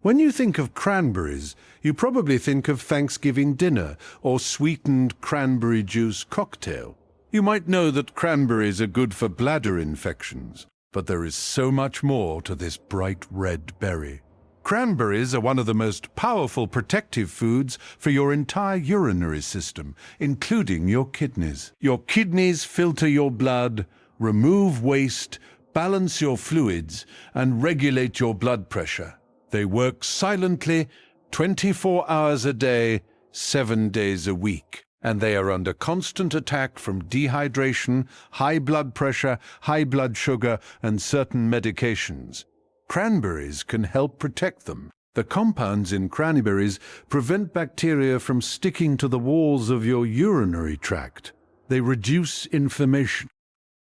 When you think of cranberries, you probably think of Thanksgiving dinner or sweetened cranberry juice cocktail. You might know that cranberries are good for bladder infections, but there is so much more to this bright red berry. Cranberries are one of the most powerful protective foods for your entire urinary system, including your kidneys. Your kidneys filter your blood, remove waste, balance your fluids, and regulate your blood pressure. They work silently, 24 hours a day, 7 days a week. And they are under constant attack from dehydration, high blood pressure, high blood sugar, and certain medications. Cranberries can help protect them. The compounds in cranberries prevent bacteria from sticking to the walls of your urinary tract. They reduce inflammation.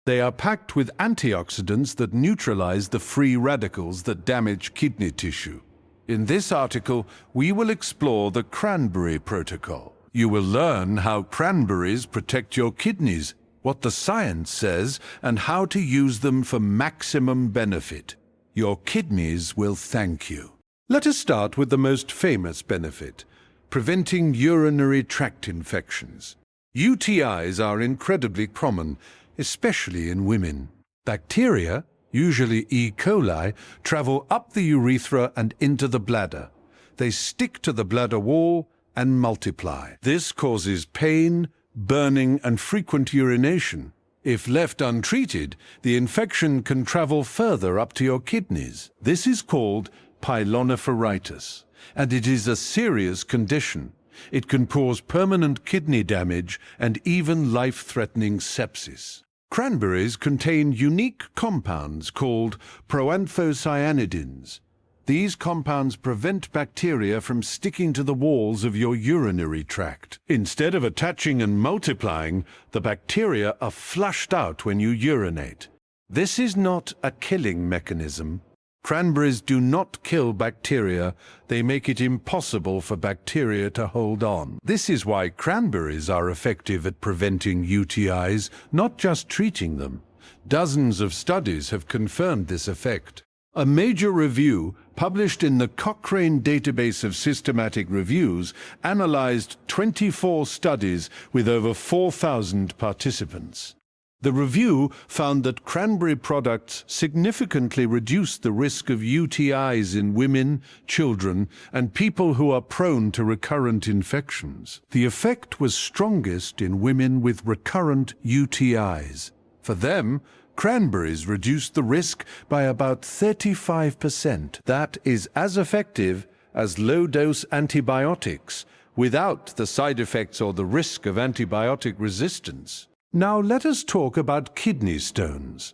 They are packed with antioxidants that neutralize the free radicals that damage kidney tissue. In this article, we will explore the cranberry protocol. You will learn how cranberries protect your kidneys, what the science says, and how to use them for maximum benefit. Your kidneys will thank you. Let us start with the most famous benefit, preventing urinary tract infections. UTIs are incredibly common, especially in women. Bacteria, usually E. coli, travel up the urethra and into the bladder. They stick to the bladder wall and multiply. This causes pain, burning, and frequent urination. If left untreated, the infection can travel further up to your kidneys. This is called pyelonephritis, and it is a serious condition. It can cause permanent kidney damage and even life-threatening sepsis. Cranberries contain unique compounds called proanthocyanidins. These compounds prevent bacteria from sticking to the walls of your urinary tract. Instead of attaching and multiplying, the bacteria are flushed out when you urinate. This is not a killing mechanism. Cranberries do not kill bacteria. They make it impossible for bacteria to hold on. This is why cranberries are effective at preventing UTIs, not just treating them. Dozens of studies have confirmed this effect. A major review, published in the Cochrane Database of Systematic Reviews, analyzed 24 studies with over 4,000 participants. The review found that cranberry products significantly reduce the risk of UTIs in women, children, and people who are prone to recurrent infections. The effect was strongest in women with recurrent UTIs. For them, cranberries reduced the risk by about 35%. That is as effective as low-dose antibiotics, without the side effects or the risk of antibiotic resistance. Now let us talk about kidney stones.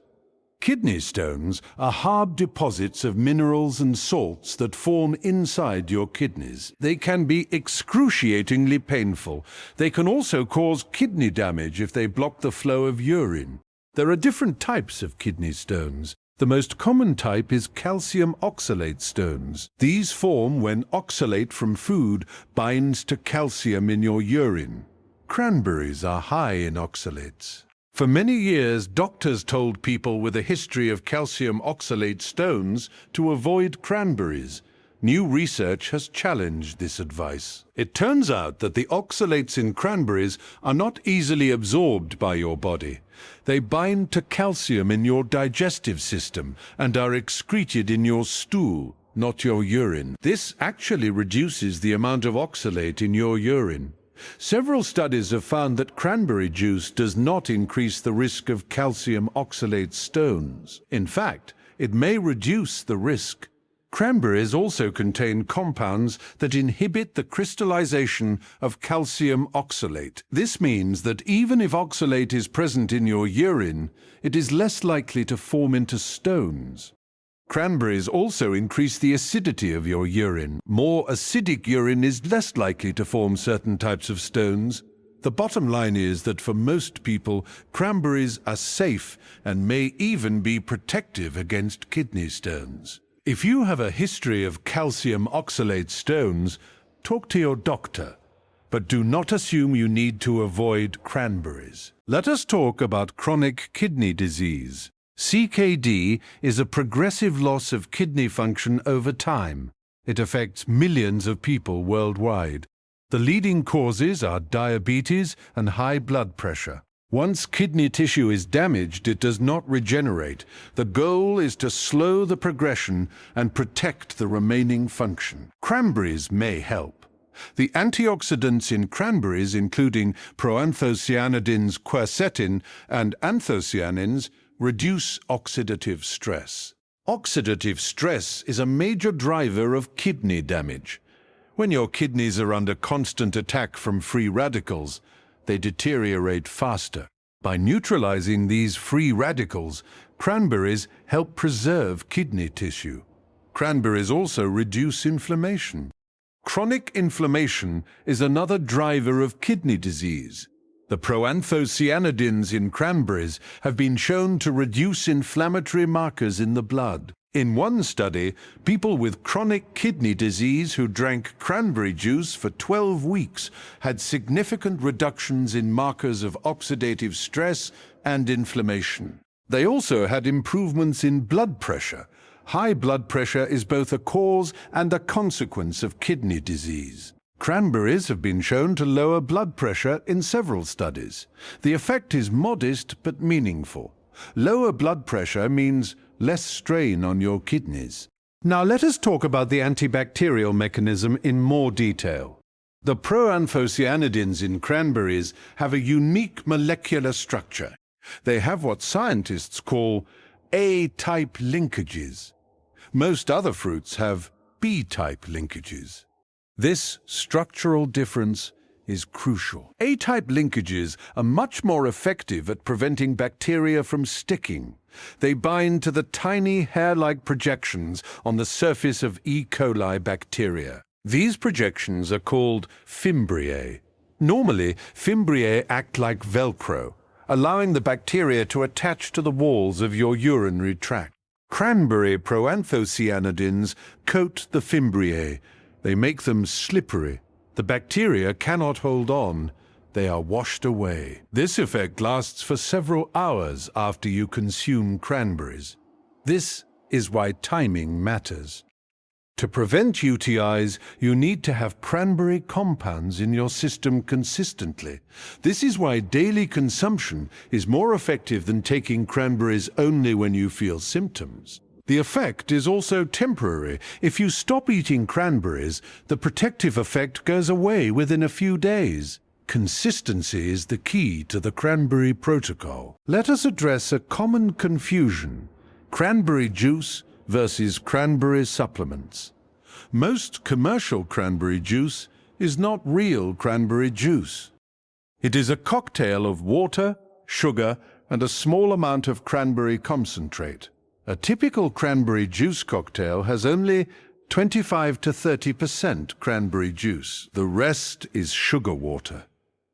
Kidney stones are hard deposits of minerals and salts that form inside your kidneys. They can be excruciatingly painful. They can also cause kidney damage if they block the flow of urine. There are different types of kidney stones. The most common type is calcium oxalate stones. These form when oxalate from food binds to calcium in your urine. Cranberries are high in oxalates. For many years, doctors told people with a history of calcium oxalate stones to avoid cranberries. New research has challenged this advice. It turns out that the oxalates in cranberries are not easily absorbed by your body. They bind to calcium in your digestive system and are excreted in your stool, not your urine. This actually reduces the amount of oxalate in your urine. Several studies have found that cranberry juice does not increase the risk of calcium oxalate stones. In fact, it may reduce the risk. Cranberries also contain compounds that inhibit the crystallization of calcium oxalate. This means that even if oxalate is present in your urine, it is less likely to form into stones. Cranberries also increase the acidity of your urine. More acidic urine is less likely to form certain types of stones. The bottom line is that for most people, cranberries are safe and may even be protective against kidney stones. If you have a history of calcium oxalate stones, talk to your doctor, but do not assume you need to avoid cranberries. Let us talk about chronic kidney disease. CKD is a progressive loss of kidney function over time. It affects millions of people worldwide. The leading causes are diabetes and high blood pressure. Once kidney tissue is damaged, it does not regenerate. The goal is to slow the progression and protect the remaining function. Cranberries may help. The antioxidants in cranberries, including proanthocyanidins, quercetin, and anthocyanins, reduce oxidative stress. Oxidative stress is a major driver of kidney damage. When your kidneys are under constant attack from free radicals, they deteriorate faster. By neutralizing these free radicals, cranberries help preserve kidney tissue. Cranberries also reduce inflammation. Chronic inflammation is another driver of kidney disease. The proanthocyanidins in cranberries have been shown to reduce inflammatory markers in the blood. In one study, people with chronic kidney disease who drank cranberry juice for 12 weeks had significant reductions in markers of oxidative stress and inflammation. They also had improvements in blood pressure. High blood pressure is both a cause and a consequence of kidney disease. Cranberries have been shown to lower blood pressure in several studies. The effect is modest but meaningful. Lower blood pressure means less strain on your kidneys. Now let us talk about the antibacterial mechanism in more detail. The proanthocyanidins in cranberries have a unique molecular structure. They have what scientists call A-type linkages. Most other fruits have B-type linkages. This structural difference is crucial. A-type linkages are much more effective at preventing bacteria from sticking. They bind to the tiny hair-like projections on the surface of E. coli bacteria. These projections are called fimbriae. Normally, fimbriae act like Velcro, allowing the bacteria to attach to the walls of your urinary tract. Cranberry proanthocyanidins coat the fimbriae. They make them slippery. The bacteria cannot hold on. They are washed away. This effect lasts for several hours after you consume cranberries. This is why timing matters. To prevent UTIs, you need to have cranberry compounds in your system consistently. This is why daily consumption is more effective than taking cranberries only when you feel symptoms. The effect is also temporary. If you stop eating cranberries, the protective effect goes away within a few days. Consistency is the key to the cranberry protocol. Let us address a common confusion: cranberry juice versus cranberry supplements. Most commercial cranberry juice is not real cranberry juice. It is a cocktail of water, sugar, and a small amount of cranberry concentrate. A typical cranberry juice cocktail has only 25 to 30% cranberry juice. The rest is sugar water.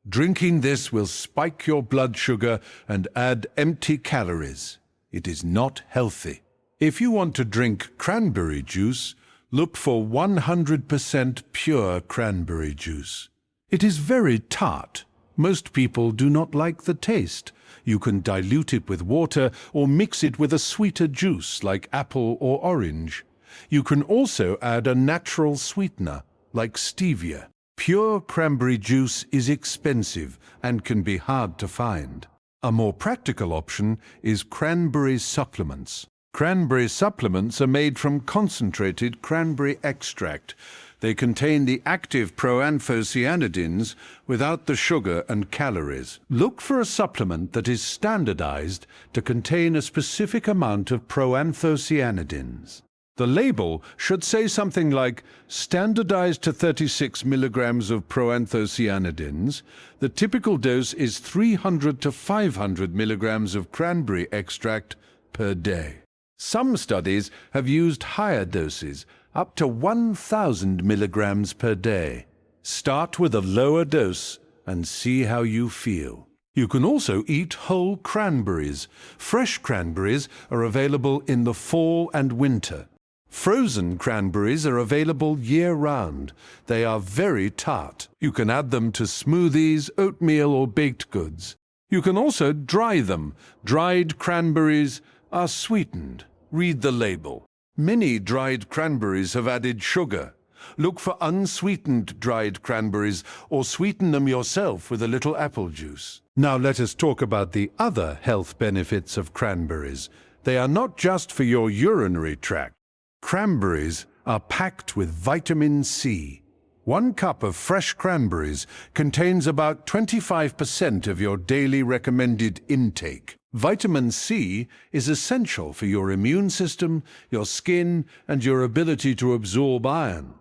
Drinking this will spike your blood sugar and add empty calories. It is not healthy. If you want to drink cranberry juice, look for 100% pure cranberry juice. It is very tart. Most people do not like the taste. You can dilute it with water or mix it with a sweeter juice like apple or orange. You can also add a natural sweetener like stevia. Pure cranberry juice is expensive and can be hard to find. A more practical option is cranberry supplements. Cranberry supplements are made from concentrated cranberry extract. They contain the active proanthocyanidins without the sugar and calories. Look for a supplement that is standardized to contain a specific amount of proanthocyanidins. The label should say something like standardized to 36 milligrams of proanthocyanidins. The typical dose is 300 to 500 milligrams of cranberry extract per day. Some studies have used higher doses, up to 1,000 milligrams per day. Start with a lower dose and see how you feel. You can also eat whole cranberries. Fresh cranberries are available in the fall and winter. Frozen cranberries are available year-round. They are very tart. You can add them to smoothies, oatmeal, or baked goods. You can also dry them. Dried cranberries are sweetened. Read the label. Many dried cranberries have added sugar. Look for unsweetened dried cranberries or sweeten them yourself with a little apple juice. Now let us talk about the other health benefits of cranberries. They are not just for your urinary tract. Cranberries are packed with vitamin C. 1 cup of fresh cranberries contains about 25% of your daily recommended intake. Vitamin C is essential for your immune system, your skin, and your ability to absorb iron.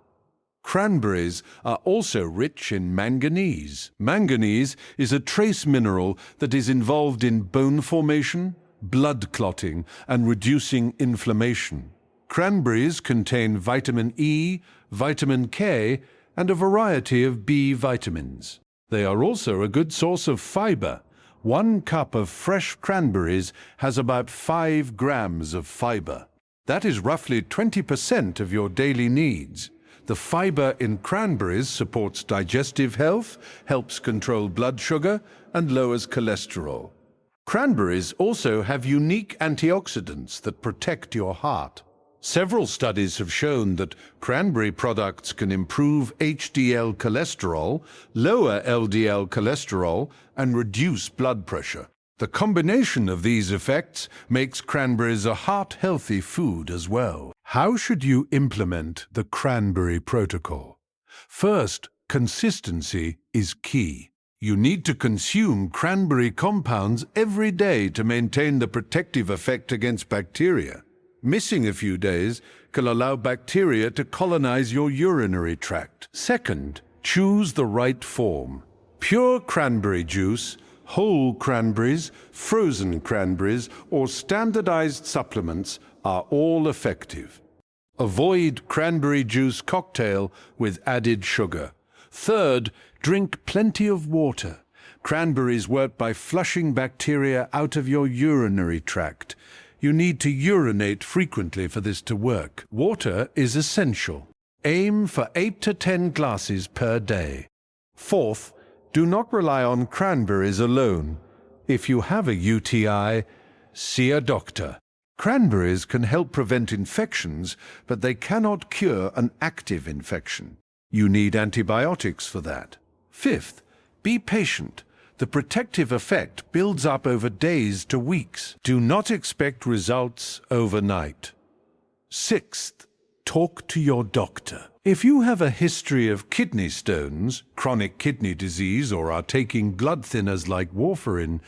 Cranberries are also rich in manganese. Manganese is a trace mineral that is involved in bone formation, blood clotting, and reducing inflammation. Cranberries contain vitamin E, vitamin K, and a variety of B vitamins. They are also a good source of fiber. 1 cup of fresh cranberries has about 5 grams of fiber. That is roughly 20% of your daily needs. The fiber in cranberries supports digestive health, helps control blood sugar, and lowers cholesterol. Cranberries also have unique antioxidants that protect your heart. Several studies have shown that cranberry products can improve HDL cholesterol, lower LDL cholesterol, and reduce blood pressure. The combination of these effects makes cranberries a heart-healthy food as well. How should you implement the cranberry protocol? First, consistency is key. You need to consume cranberry compounds every day to maintain the protective effect against bacteria. Missing a few days can allow bacteria to colonize your urinary tract. Second, choose the right form. Pure cranberry juice, whole cranberries, frozen cranberries, or standardized supplements are all effective. Avoid cranberry juice cocktail with added sugar. Third, drink plenty of water. Cranberries work by flushing bacteria out of your urinary tract. You need to urinate frequently for this to work. Water is essential. Aim for 8 to 10 glasses per day. Fourth, do not rely on cranberries alone. If you have a UTI, see a doctor. Cranberries can help prevent infections, but they cannot cure an active infection. You need antibiotics for that. Fifth, be patient. The protective effect builds up over days to weeks. Do not expect results overnight. Sixth, talk to your doctor. If you have a history of kidney stones, chronic kidney disease, or are taking blood thinners like warfarin,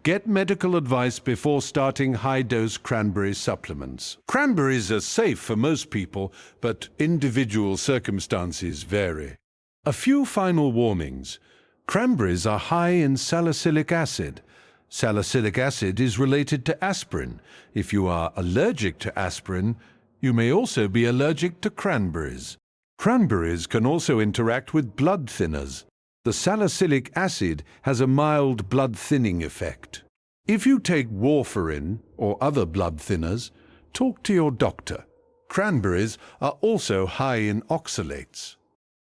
get medical advice before starting high-dose cranberry supplements. Cranberries are safe for most people, but individual circumstances vary. A few final warnings. Cranberries are high in salicylic acid. Salicylic acid is related to aspirin. If you are allergic to aspirin, you may also be allergic to cranberries. Cranberries can also interact with blood thinners. The salicylic acid has a mild blood thinning effect. If you take warfarin or other blood thinners, talk to your doctor. Cranberries are also high in oxalates.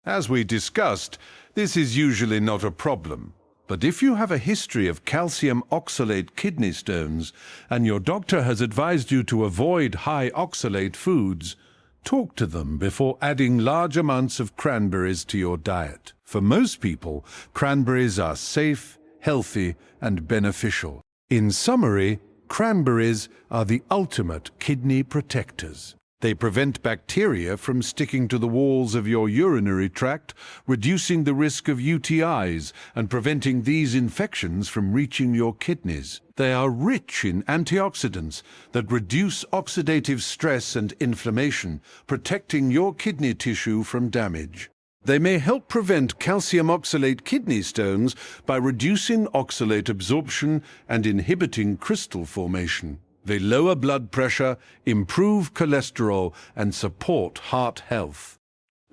As we discussed, this is usually not a problem. But if you have a history of calcium oxalate kidney stones and your doctor has advised you to avoid high oxalate foods, talk to them before adding large amounts of cranberries to your diet. For most people, cranberries are safe, healthy, and beneficial. In summary, cranberries are the ultimate kidney protectors. They prevent bacteria from sticking to the walls of your urinary tract, reducing the risk of UTIs and preventing these infections from reaching your kidneys. They are rich in antioxidants that reduce oxidative stress and inflammation, protecting your kidney tissue from damage. They may help prevent calcium oxalate kidney stones by reducing oxalate absorption and inhibiting crystal formation. They lower blood pressure, improve cholesterol, and support heart health.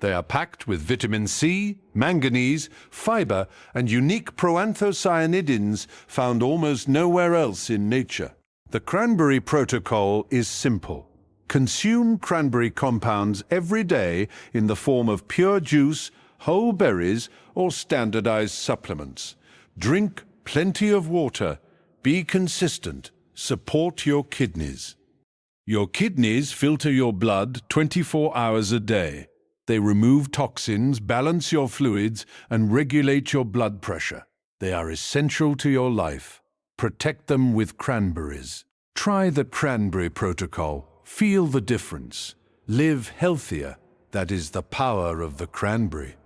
They are packed with vitamin C, manganese, fiber, and unique proanthocyanidins found almost nowhere else in nature. The cranberry protocol is simple. Consume cranberry compounds every day in the form of pure juice, whole berries, or standardized supplements. Drink plenty of water. Be consistent. Support your kidneys. Your kidneys filter your blood 24 hours a day. They remove toxins, balance your fluids, and regulate your blood pressure. They are essential to your life. Protect them with cranberries. Try the cranberry protocol. Feel the difference. Live healthier. That is the power of the cranberry.